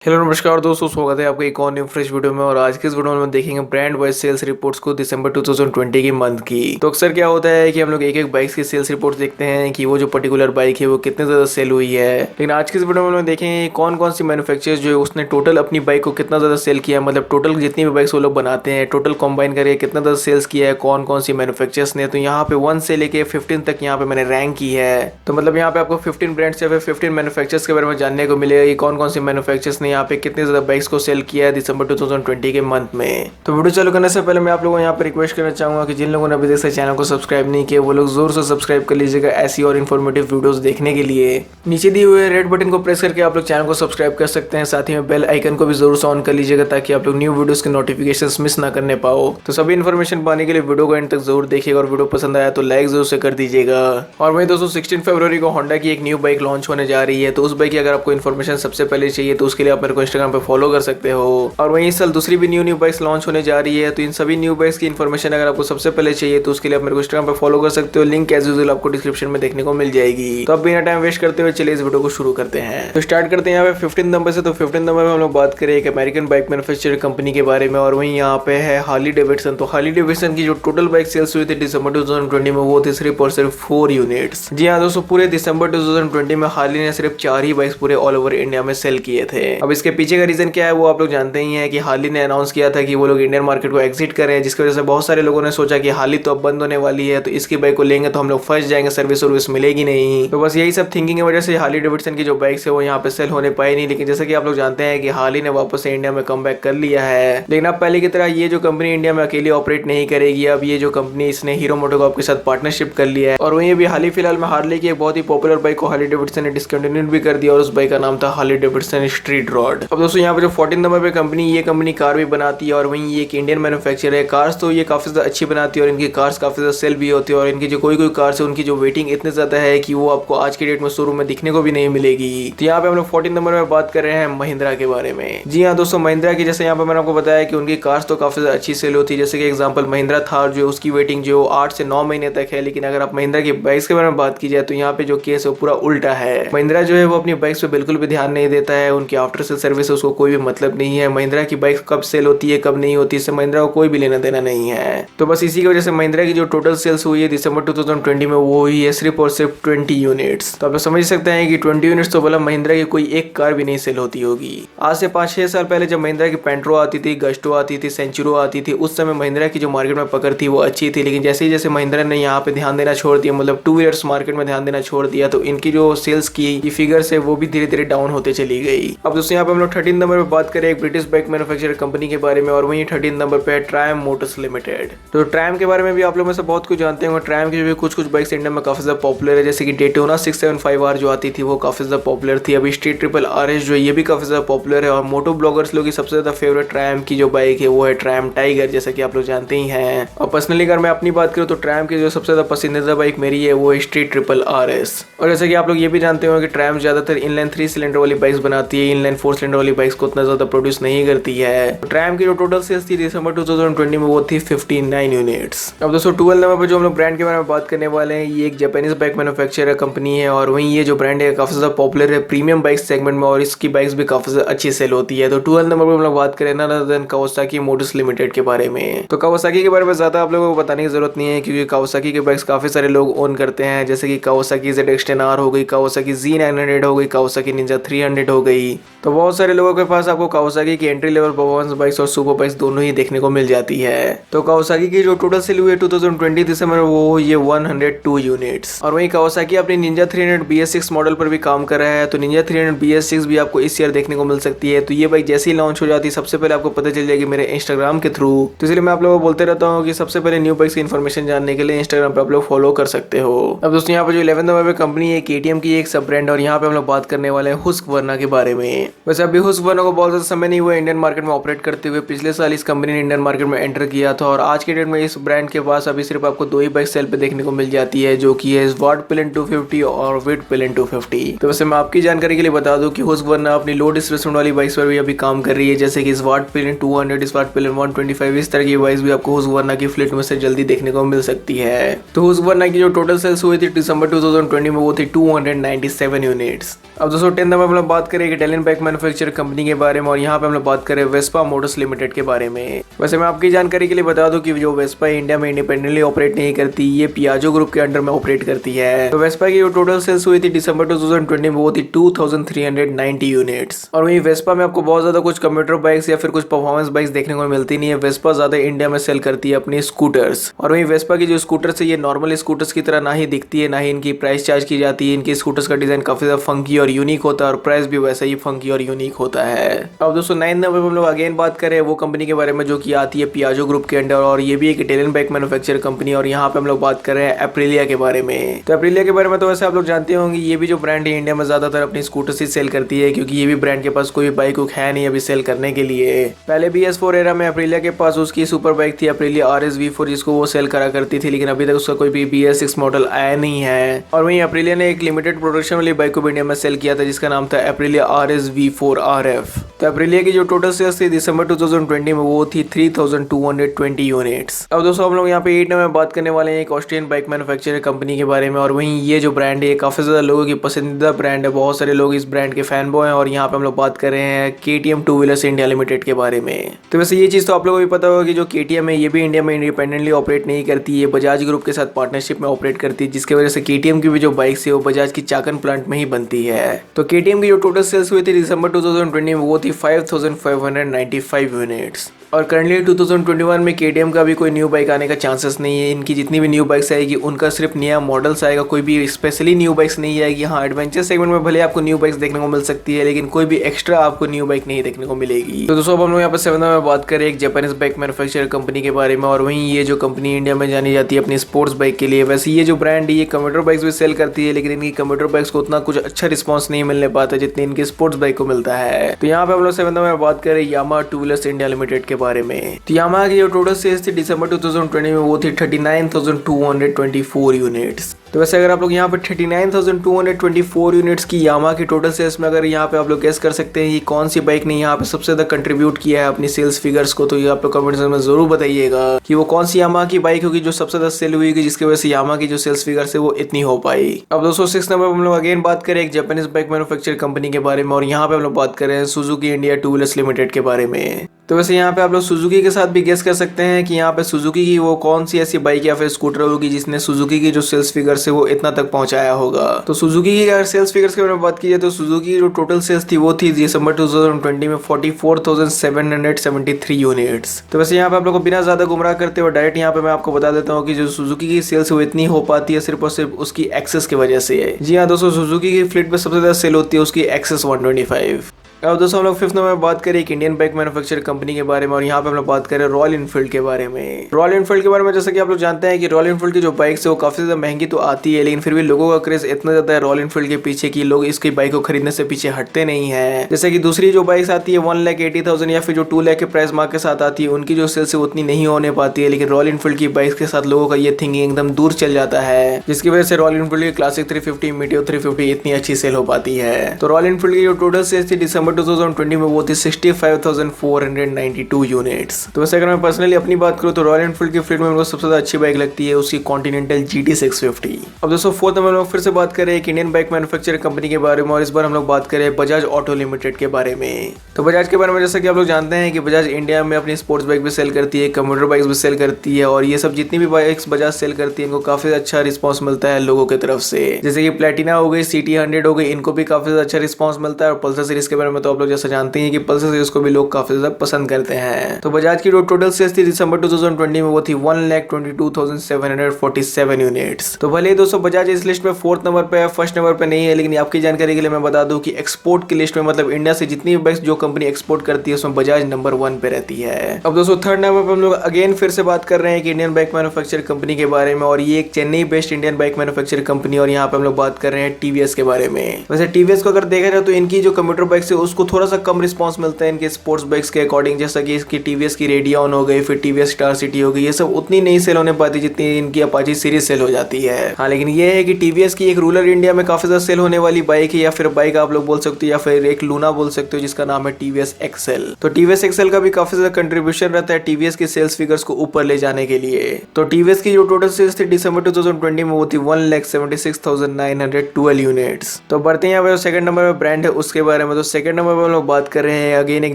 Hello नमस्कार दोस्तों, स्वागत है आपका एक और न्यू फ्रेश वीडियो में। और आज के इस वीडियो में हम देखेंगे ब्रांड वाइज सेल्स रिपोर्ट्स को दिसंबर 2020 की मंथ की। तो अक्सर क्या होता है कि हम लोग एक एक बाइक की सेल्स रिपोर्ट्स देखते हैं कि वो जो पर्टिकुलर बाइक है वो कितने ज्यादा सेल हुई है। लेकिन आज के इस वीडियो में हम देखेंगे कौन कौन सी मैन्युफैक्चरर्स जो है उसने टोटल अपनी बाइक को कितना ज्यादा सेल किया, मतलब टोटल जितनी भी बाइक्स वो लोग बनाते हैं टोटल कॉम्बाइन करके कितना ज्यादा सेल्स किया है कौन कौन सी मैन्युफैक्चरर्स ने। तो यहाँ पे 1 से लेके 15 तक यहाँ पे मैंने रैंक की है। तो मतलब यहाँ पे आपको 15 ब्रांड्स या फिर 15 मैन्युफैक्चरर्स के बारे में जानने को मिलेगा कि कौन कौन सी मैन्युफैक्चरर्स ने यहाँ पे कितने ज्यादा बाइक्स को सेल किया है दिसंबर 2020 के मंथ में। तो वीडियो चालू करने से पहले मैं आप लोगों को यहाँ पर रिक्वेस्ट करना चाहूंगा कि जिन लोगों ने अभी तक से चैनल को सब्सक्राइब नहीं किया वो लोग जोर से सब्सक्राइब कर लीजिएगा ऐसी और इन्फॉर्मेटिव वीडियोस देखने के लिए। नीचे दिए हुए रेड बटन को प्रेस करके आप लोग चैनल को सब्सक्राइब कर सकते हैं, साथ ही में बेल आइकन को भी जरूर से ऑन कर लीजिएगा ताकि आप लोग न्यू वीडियोस के नोटिफिकेशंस मिस ना करने पाओ। तो सभी इन्फॉर्मेशन पाने के लिए वीडियो को एंड तक जरूर देखिएगा और वीडियो पसंद आया तो लाइक जरूर से कर दीजिएगा। और वही दोस्तों 16 फरवरी को होंडा की एक न्यू बाइक लॉन्च होने जा रही है, तो उस बाइक की अगर आपको इन्फॉर्मेशन सबसे पहले चाहिए तो उसके लिए आप मेरे को इंस्टाग्राम पे फॉलो कर सकते हो। और वहीं इस साल दूसरी भी न्यू बाइक्स लॉन्च होने जा रही है, तो इन सभी न्यू बाइक्स की इन्फॉर्मेशन अगर आपको सबसे पहले चाहिए तो उसके लिए आप मेरे को इंस्टाग्राम पे फॉलो कर सकते हो। लिंक एज यूजुअल आपको डिस्क्रिप्शन में देखने को मिल जाएगी। तो अब बिना टाइम वेस्ट करते हुए चलिए इस वीडियो को शुरू करते हैं। तो स्टार्ट करते हैं यहाँ पे 15 नंबर से। तो 15 नंबर में हम लोग बात करें एक अमेरिकन बाइक मैन्युफैक्चरर कंपनी के बारे में, और वहीं यहाँ पे है हार्ली डेविडसन। तो हार्ली डेविडसन की जो टोटल बाइक सेल्स हुई थी दिसंबर 2020 में वो थी सिर्फ और सिर्फ 4 यूनिट्स। जी हाँ दोस्तों, पूरे दिसंबर 2020 में हार्ली ने सिर्फ 4 ही बाइक्स पूरे ऑल ओवर इंडिया में सेल किए थे। अब इसके पीछे का रीजन क्या है वो आप लोग जानते ही है कि हार्ली ने अनाउंस किया था कि वो लोग इंडियन मार्केट को एग्जिट कर रहे हैं, जिसकी वजह से बहुत सारे लोगों ने सोचा कि हार्ली तो अब बंद होने वाली है तो इसकी बाइक को लेंगे तो हम लोग फंस जाएंगे, सर्विस मिलेगी नहीं। तो बस यही सब थिंकिंग की वजह से हार्ली डेविडसन की जो बाइक्स है वो यहाँ पे सेल होने पाई नहीं। लेकिन जैसे कि आप लोग जानते हैं कि हार्ली ने वापस से इंडिया में कम बैक कर लिया है। लेकिन अब पहले की तरह ये जो कंपनी इंडिया में अकेली ऑपरेट नहीं करेगी। अब ये जो कंपनी इसने हीरो मोटोकॉर्प के साथ पार्टनरशिप कर लिया है। और वहीं अभी हाल ही फिलहाल में हार्ली की एक बहुत ही पॉपुलर बाइक को हार्ली डेविडसन ने डिसकंटिन्यूड भी कर दिया और उस बाइक का नाम था हार्ली डेविडसन स्ट्रीट रॉड। अब दोस्तों यहाँ पे जो 14 नंबर पे कंपनी, ये कंपनी कार भी बनाती है और वहीं ये एक इंडियन मैन्युफैक्चरर है। कार्स तो ये काफी ज्यादा अच्छी बनाती है और इनकी कार्स काफी ज्यादा सेल भी होती है। और इनकी जो कोई कार्स है उनकी जो वेटिंग इतनी ज्यादा है कि वो आपको आज के डेट में शोरूम में दिखने को भी नहीं मिलेगी। तो यहाँ पे हम लोग 14 नंबर में बात कर रहे हैं महिंद्रा के बारे में। जी हाँ दोस्तों, महिंद्रा की जैसे यहाँ पे मैंने आपको बताया कि उनकी कार्स तो काफी ज्यादा अच्छी सेल होती है। जैसे कि एग्जांपल महिंद्रा थार जो उसकी वेटिंग जो 8 से 9 महीने तक है। लेकिन अगर आप महिंद्रा की बाइक्स के बारे में बात की जाए तो यहाँ पे जो केस है वो पूरा उल्टा है। महिंद्रा जो है वो अपनी बाइक्स पे बिल्कुल भी ध्यान नहीं देता है। उनकी आफ्टर सेल सर्विस उसको कोई भी मतलब नहीं है। महिंद्रा की बाइक कब सेल होती है कब नहीं होती इससे महिंद्रा को कोई भी लेना देना नहीं है। तो बस इसी की वजह से महिंद्रा की जो टोटल सेल्स हुई है दिसंबर 2020 में वो हुई है सिर्फ और सिर्फ 20 यूनिट्स। तो आप समझ सकते हैं कि 20 यूनिट्स तो बोला महिंद्रा की कोई एक कार भी नहीं सेल होती होगी। आज से 5-6 साल पहले जब महिंद्रा की पेंट्रो आती थी, गस्टो आती थी, सेंचुरो आती थी, उस समय महिंद्रा की जो मार्केट में पकड़ थी वो अच्छी थी। लेकिन जैसे ही जैसे महिंद्रा ने यहाँ पे ध्यान देना छोड़ दिया, मतलब 2 व्हीलर्स मार्केट में ध्यान देना छोड़ दिया, तो इनकी जो सेल्स की फिगर्स है वो भी धीरे धीरे डाउन होते चली गई। अब दोस्तों यहाँ पे हम लोग 13 नंबर पे बात करें एक ब्रिटिश बाइक मैन्युफैक्चरर कंपनी के बारे में, और वहीं 13 नंबर पे ट्रायम्फ मोटर्स लिमिटेड। तो ट्रायम्फ के बारे में भी आप लोग में से बहुत कुछ जानते होंगे। ट्रायम्फ की भी कुछ बाइक्स इंडिया में काफी ज्यादा पॉपुलर है, जैसे कि डेटोना 675R जो आती थी वो काफी ज्यादा पॉपुलर थी। अभी स्ट्रीट ट्रिपल RS जो ये भी काफी ज्यादा पॉपुलर है। और मोटो ब्लॉगर्स लोग की सबसे ज्यादा फेवरेट ट्रायम्फ की जो बाइक है वो है ट्रायम्फ टाइगर, जैसा कि आप लोग जानते ही हैं। और पर्सनली अगर मैं अपनी बात करूँ तो ट्रायम्फ की जो सबसे ज्यादा पसंदीदा बाइक मेरी है वो है स्ट्रीट ट्रिपल RS। और जैसे कि आप लोग ये भी जानते हो कि ट्रायम्फ ज्यादातर इनलाइन 3 सिलेंडर वाली बाइक्स बनाती है, इनलाइन 4 सिलेंडर वाली बाइक्स को उतना ज्यादा प्रोड्यूस नहीं करती है। ट्रायम्फ की जो टोटल सेल्स थी दिसंबर 2020 में वो थी 59 यूनिट्स। अब दोस्तों 12 नंबर पे जो हम लोग ब्रांड के बारे में बात करने वाले हैं, ये एक जापानीज बाइक मैन्युफैक्चरर कंपनी है। और वहीं ये जो ब्रांड है काफी ज्यादा पॉपुलर है प्रीमियम बाइक सेगमेंट में और इसकी बाइक्स भी काफी ज्यादा अच्छी सेल होती है। तो 12 नंबर पे हम लोग बात करें ना कावासाकी मोटर्स लिमिटेड के बारे में। तो कावासाकी के बारे में ज्यादा आप लोगों को बताने की जरूरत नहीं है क्योंकि कावासाकी की बाइक्स काफी सारे लोग ओन करते हैं, जैसे कि कावासाकी ZX-10R हो गई, कावासाकी Z900 हो गई, कावासाकी निंजा 300 हो गई। तो बहुत सारे लोगों के पास आपको कावासाकी की एंट्री लेवल परफॉर्मेंस बाइक्स और सुपर बाइक्स दोनों ही देखने को मिल जाती है। तो कावासाकी की जो टोटल सेल हुई है 2020 दिसंबर वो ये 102 यूनिट्स। और वहीं कावासाकी अपनी निंजा 300 BS6 मॉडल पर भी काम कर रहा है। तो निंजा 300 BS6 भी आपको इस ईयर देखने को मिल सकती है। तो ये बाइक जैसे ही लॉन्च हो जाती है सबसे पहले आपको पता चल जाएगी मेरे इंस्टाग्राम के थ्रू। तो इसलिए मैं आप लोगों को बोलते रहता हूँ कि सबसे पहले न्यू बाइक्स की इन्फॉर्मेशन जानने के लिए इंस्टाग्राम पे आप लोग फॉलो कर सकते हो। अब दोस्तों यहाँ पे जो 11 नंबर पे कंपनी है KTM की एक सब ब्रांड, और यहाँ पे हम लोग बात करने वाले हैं हुस्कवर्ना के बारे में। वैसे अभी हुस्कवर्ना को बहुत ज्यादा समय नहीं हुआ इंडियन मार्केट में ऑपरेट करते हुए। पिछले साल इस कंपनी ने इंडियन मार्केट में एंटर किया था और आज के डेट में इस ब्रांड के पास अभी सिर्फ आपको 2 ही बाइक सेल पे देखने को मिल जाती है, जो कि है स्वार्ड पिलन 250 और विड पिलन 250। तो वैसे मैं आपकी जानकारी के लिए बता दूं कि हुस्कवर्ना अपनी लो डिस्प्लेसमेंट वाली बाइक्स पर भी अभी काम कर रही है, जैसे कि स्वार्ड पिलन 200, स्वार्ड पिलन 125। इस तरह की बाइक्स भी आपको हुस्कवर्ना की फ्लीट में से जल्दी देखने को मिल सकती है। तो हुस्कवर्ना की जो टोटल सेल्स हुई थी दिसंबर 2020 में वो थी 297 यूनिट्स। अब दोस्तों 10 नंबर पर बात करें इटालियन बाइक मैन्युफैक्चर कंपनी के बारे में और यहाँ पे हम लोग बात करें वेस्पा मोटर्स लिमिटेड के बारे में। वैसे मैं आपकी जानकारी के लिए बता दूं कि जो वेस्पा इंडिया में इंडिपेंडेंटली ऑपरेट नहीं करती, ये पियाजो ग्रुप के अंडर में ऑपरेट करती है। तो वेस्पा की जो टोटल सेल्स हुई थी दिसंबर 2020 में वो थी 2390 यूनिट्स। और वहीं वेस्पा में आपको बहुत ज्यादा कुछ कंप्यूटर बाइक्स या फिर कुछ परफॉर्मेंस बाइक्स देखने को मिलती नहीं है। वेस्पा ज्यादा इंडिया में सेल करती है अपनी स्कूटर्स। और वहीं वेस्पा की जो स्कूटर्स है ये नॉर्मल स्कूटर्स की तरह ना ही दिखती है, ना ही इनकी प्राइस चार्ज की जाती है। इनकी स्कूटर्स का डिजाइन काफी ज्यादा फंकी और यूनिक होता है और प्राइस भी वैसा ही फंकी और यूनिक होता है। अब दोस्तों 9 नंबर पर हम लोग अगेन बात करें वो कंपनी के बारे में जो कि आती है पियाजो ग्रुप के अंडर और ये भी एक इटालियन बाइक मैन्युफैक्चर कंपनी। और यहाँ पे हम लोग बात कर रहे हैं एप्रिलिया के बारे में। तो एप्रिलिया के बारे में तो वैसे आप लोग जानते होंगे ये भी जो ब्रांड है इंडिया में ज्यादातर अपनी स्कूटर से सेल करती है, क्योंकि ये भी ब्रांड के पास कोई बाइक है नहीं अभी सेल करने के लिए। पहले BS4 एरा में एप्रिलिया के पास उसकी सुपर बाइक थी एप्रिलिया RS V4 जिसको वो सेल करा करती थी, लेकिन अभी तक उसका कोई भी BS6 मॉडल आया नहीं है। और वहीं एप्रिलिया ने एक लिमिटेड प्रोडक्शन वाली बाइक को इंडिया में सेल किया था जिसका नाम था एप्रिलिया RS V4 RF। तो एप्रिलिया की जो टोटल सेल्स थी दिसंबर 2020 में वो थी 3220 यूनिट्स। अब दोस्तों हम लोग यहाँ पे 8 नंबर में बात करने वाले हैं एक ऑस्ट्रियन बाइक मैन्युफैक्चर कंपनी के बारे में। और वहीं ये जो ब्रांड है काफी ज्यादा लोगों की पसंदीदा ब्रांड है, बहुत सारे लोग इस ब्रांड के फैन बॉय हैं। और यहाँ पे हम लोग बात कर रहे हैं KTM two wheelers India limited के बारे में। तो वैसे ये चीज तो आप लोगों को भी पता होगा कि जो KTM है ये भी इंडिया में इंडिपेंडेंटली ऑपरेट नहीं करती, ये बजाज ग्रुप के साथ पार्टनरशिप में ऑपरेट करती है, जिसकी वजह से KTM की भी जो बाइक्स है वो बजाज की चाकन प्लांट में ही बनती है। तो KTM की जो टोटल सेल्स हुई थी दिसंबर 2020 में वो थी 5595 यूनिट्स। और करंटली 2021 में KTM का भी कोई न्यू बाइक आने का चांसेस नहीं है। इनकी जितनी भी न्यू बाइक्स आएगी उनका सिर्फ नया मॉडल्स आएगा, कोई भी स्पेशली न्यू बाइक्स नहीं आएगी। हाँ, एडवेंचर सेगमेंट में भले आपको न्यू बाइक्स देखने को मिल सकती है, लेकिन कोई भी एक्स्ट्रा आपको न्यू बाइक नहीं देखने को मिलेगी। तो दोस्तों अब हम लोग यहाँ पर 7 में बात करें एक जापानीज बाइक मैन्युफैक्चर कंपनी के बारे में। और वहीं ये जो कंपनी इंडिया में जानी जाती है अपनी स्पोर्ट्स बाइक के लिए। वैसे ये जो ब्रांड है ये कंप्यूटर बाइक्स भी सेल करती है, लेकिन इनकी कंप्यूटर बाइक्स को उतना कुछ अच्छा रिस्पॉन्स नहीं मिलने पाता जितनी इनकी स्पोर्ट्स बाइक को मिलता है। तो यहाँ पे हम लोग 7 में बात करें Yamaha two wheelers India limited के बारे में। यामाहा की जो टोटल सेल्स थी दिसंबर 2020 में वो थी 39,224 यूनिट्स। तो वैसे अगर आप लोग यहाँ पे 39,224 यूनिट्स की यामाहा की टोटल सेल्स में अगर यहाँ पे आप लोग गेस कर सकते हैं कि कौन सी बाइक ने यहाँ पे सबसे ज्यादा कंट्रीब्यूट किया है अपनी सेल्स फिगर्स को, तो ये आप लोग कमेंट में जरूर बताइएगा कि वो कौन सी यामाहा की बाइक होगी जो सबसे ज्यादा सेल हुई जिसकी वजह से यामाहा की जो सेल्स फिगर्स है वो इतनी हो पाई। अब दोस्तों 6 नंबर पर हम लोग अगेन बात करें एक जापानीज बाइक मैन्युफैक्चर कंपनी के बारे में। और यहाँ पे हम लोग बात करें Suzuki India two wheelers limited के बारे में। तो वैसे यहाँ पे आप लोग सुजुकी के साथ भी गेस कर सकते हैं कि यहाँ पे सुजुकी की वो कौन सी ऐसी बाइक या फिर स्कूटर होगी जिसने सुजुकी की जो सेल्स फिगर्स है वो इतना तक पहुंचाया होगा। तो सुजुकी की अगर सेल्स फिगर्स के बारे में बात की जाए तो सुजुकी की जो टोटल सेल्स थी वो थी दिसंबर 2020 में 44,773 यूनिट्स। तो वैसे यहाँ पे आप लोग को बिना ज्यादा गुमराह करते हुए डायरेक्ट यहाँ पे मैं आपको बता देता हूँ कि जो सुजुकी की सेल्स वो इतनी हो पाती है सिर्फ और सिर्फ उसकी एक्सेस की वजह से। जी हाँ दोस्तों, सुजुकी की फ्लीट में सबसे ज्यादा सेल होती है उसकी एक्सेस 125। अब दोस्तों हम लोग 5 नंबर में बात करें एक इंडियन बाइक मैन्युफैक्चर कंपनी के बारे में। और यहाँ पे हम लोग बात करें रॉयल एनफील्ड के बारे में। रॉयल एनफील्ड के बारे में जैसा कि आप लोग जानते हैं कि रॉयल एनफील्ड की जो बाइक्स है वो काफी ज्यादा महंगी तो आती है, लेकिन फिर भी लोगों का क्रेज इतना ज्यादा है रॉयल एनफील्ड के पीछे कि लोग इसकी बाइक को खरीदने से पीछे हटते नहीं है। जैसे कि दूसरी जो बाइक्स आती है 1,80,000 या फिर जो 2 लाख के प्राइस मार्क के साथ आती है उनकी जो सेल्स है उतनी नहीं होने पाती है, लेकिन रॉयल एनफील्ड की बाइक्स के साथ लोगों का ये थिंकिंग एकदम दूर चल जाता है, जिसकी वजह से रॉयल एनफील्ड की क्लासिक 350 मीटियो 350 इतनी अच्छी सेल हो पाती है। तो रॉयल एनफील्ड की जो टोटल सेल्स थी दिसंबर 2020 में वो थी 65,492 यूनिट्स। तो वैसे अगर मैं पर्सनली अपनी बात करूं तो रॉयल एनफील्ड की फ्लीट में मुझे सबसे ज्यादा अच्छी बाइक लगती है उसकी कॉन्टिनेंटल GT 650। अब दोस्तों 4 नंबर में फिर से बात करें एक इंडियन बाइक मैन्युफैक्चर कंपनी के बारे में। और इस बार हम लोग बात करें बजाज ऑटो लिमिटेड के बारे में। तो बजाज के बारे में जैसा कि आप लोग जानते हैं कि बजाज इंडिया में अपनी स्पोर्ट्स बाइक भी सेल करती है, कंप्यूटर बाइक्स भी सेल करती है, और ये सब जितनी भी बाइक्स बजाज सेल करती है इनको काफी अच्छा रिस्पॉन्स मिलता है लोगों की तरफ से। जैसे कि प्लेटिना हो गई, CT 100 हो गई, इनको भी काफी अच्छा रिस्पॉन्स मिलता है। और पल्सर सीरीज के बारे में तो आप लोग जैसा जानते हैं कि पल्सर सीरीज को भी लोग काफी ज्यादा पसंद करते हैं। तो बजाज की जो टोटल सेल्स थी दिसंबर 2020 में वो थी 1,22,747 यूनिट्स। तो भले ही दोस्तों बजाज इस लिस्ट में 4th नंबर पे है, 1st नंबर पे नहीं है, लेकिन आपकी जानकारी के लिए मैं बता दूं कि एक्सपोर्ट की लिस्ट में मतलब इंडिया से जितनी भी बाइक्स जो कंपनी एक्सपोर्ट करती है उसमें बजाज नंबर 1 पे रहती है। अब दोस्तों 3rd नंबर पे हम लोग अगेन फिर से बात कर रहे हैं कि इंडियन बाइक मैन्युफैक्चर कंपनी के बारे में। और ये एक Chennai based Indian bike manufacture company. और यहाँ पे हम लोग बात कर रहे हैं TVS के बारे में। वैसे TVS को अगर देखा जाए तो इनकी जो कंप्यूटर बाइक्स है उसको थोड़ा सा कम रिस्पॉन्स मिलता है इनके स्पोर्ट्स बाइक्स के अकॉर्डिंग। जैसा कि इसकी TVS की रेडियन हो गई, फिर TVS स्टार सिटी हो गई, ये सब उतनी नहीं सेल होने पाती जितनी इनकी अपाची सीरीज सेल हो जाती है। हाँ, लेकिन ये है कि TVS की एक रूरल इंडिया में काफी ज्यादा सेल होने वाली बाइक है, या फिर बाइक आप लोग बोल सकते हो, या फिर एक लूना बोल सकते हो जिसका नाम है TVS XL। तो TVS XL का भी काफी ज्यादा कंट्रीब्यूशन रहता है TVS की सेल्स फिगर्स को ऊपर ले जाने के लिए। तो TVS की जो टोटल सेल्स थी दिसंबर 2020 में वो थी 1,76,912 यूनिट्स। तो बढ़ते हैं यहाँ पे सेकंड नंबर में ब्रांड है उसके बारे में। तो सेकंड नंबर पर हम लोग बात कर रहे हैं अगेन एक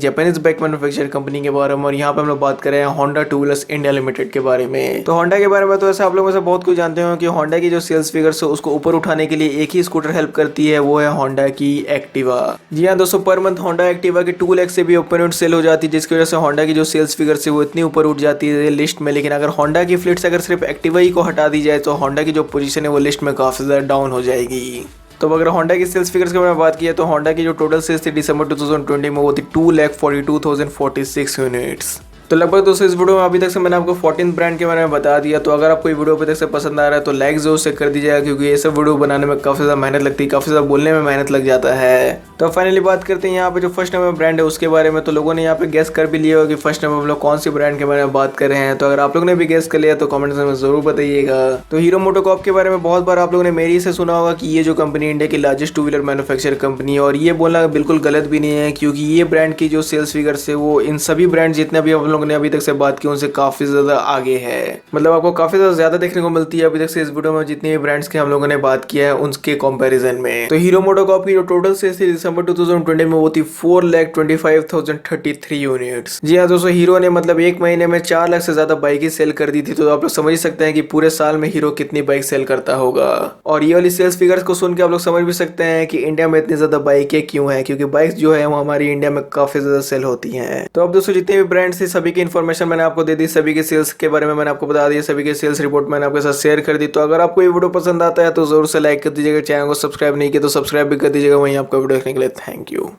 जापानीज बाइक मैन्युफैक्चर कंपनी के बारे में, और यहाँ पे हम लोग बात कर रहे हैं Honda two wheelers India limited के बारे में। तो होंडा के बारे में तो ऐसा आप लोगों में से बहुत कुछ जानते हो कि होंडा की जो सेल्स फिगर्स है उसको ऊपर उठाने के लिए एक ही स्कूटर हेल्प करती है, वो है होंडा की एक्टिवा। जी हाँ दोस्तों, पर मंथ होंडा एक्टिवा की 2 लाख से भी ऊपर यूनिट सेल हो जाती है, जिसकी वजह से होंडा की जो सेल्स फिगर्स है वो इतनी ऊपर उठ जाती है लिस्ट में। लेकिन अगर होंडा की फ्लीट से अगर सिर्फ एक्टिवा ही को हटा दी जाए तो होंडा की जो पोजीशन है वो लिस्ट में काफी ज्यादा डाउन हो जाएगी। तो अगर होंडा की सेल्स फिगर्स के बारे में बात की तो होंडा की जो टोटल सेल्स थी दिसंबर 2020 में वो थी 2,42,046 यूनिट्स। तो लगभग दोस्तों इस वीडियो में अभी तक से मैंने आपको 14 ब्रांड के बारे में बता दिया। तो अगर आपको ये वीडियो अभी तक से पसंद आ रहा है तो लाइक जरूर से कर दीजिएगा, क्योंकि ये सब वीडियो बनाने में काफी ज्यादा मेहनत लगती है, काफी ज्यादा बोलने में मेहनत लग जाता है। तो फाइनली बात करते हैं यहाँ पे जो फर्स्ट नंबर ब्रांड है उसके बारे में। तो लोगों ने यहाँ पे गेस कर भी लिया होगा कि फर्स्ट नंबर हम लोग कौन सी ब्रांड के बारे में बात कर रहे हैं। तो अगर आप लोगों ने भी गेस कर लिया तो कमेंट्स में जरूर बताइएगा। तो हीरो मोटोकॉर्प के बारे में बहुत बार आप लोगों ने मेरी से सुना होगा कि ये जो कंपनी इंडिया की largest two wheeler manufacture company है, और ये बोलना बिल्कुल गलत भी नहीं है, क्योंकि ये ब्रांड की जो सेल्स फिगर्स है वो इन सभी ब्रांड जितने भी हम लोगों ने अभी तक से बात की उनसे काफी ज्यादा आगे है। मतलब आपको काफी ज्यादा देखने को मिलती है अभी तक से इस वीडियो में जितने भी ब्रांड्स के हम लोगों ने बात किया है उनके कंपैरिजन में। तो हीरो मोटोकॉर्प की जो टोटल सेल्स थी दिसंबर 2020 में वो थी 4,25,033 यूनिट्स। जी हाँ दोस्तों, हीरो ने मतलब एक महीने में 4 लाख से ज्यादा बाइक ही सेल कर दी थी। तो आप लोग समझ ही सकते हैं कि पूरे साल में हीरो कितनी बाइक सेल करता होगा। और ये वाली सेल्स फिगर्स को सुन के आप लोग समझ भी सकते हैं कि इंडिया में इतनी ज्यादा बाइकें क्यों है, क्योंकि बाइक्स जो है वो हमारी इंडिया में काफी ज्यादा सेल होती हैं। तो अब दोस्तों जितने भी ब्रांड्स थे सभी की इन्फॉर्मेशन मैंने आपको दे दी, सभी के सेल्स के बारे में मैंने आपको बता दिया, सभी के सेल्स रिपोर्ट मैंने आपके साथ शेयर कर दी। तो अगर आपको ये वीडियो पसंद आता है तो जरूर से लाइक कर दीजिएगा, चैनल को सब्सक्राइब नहीं किया तो सब्सक्राइब भी कर दीजिएगा। वहीं आपका वीडियो देखने के लिए थैंक यू।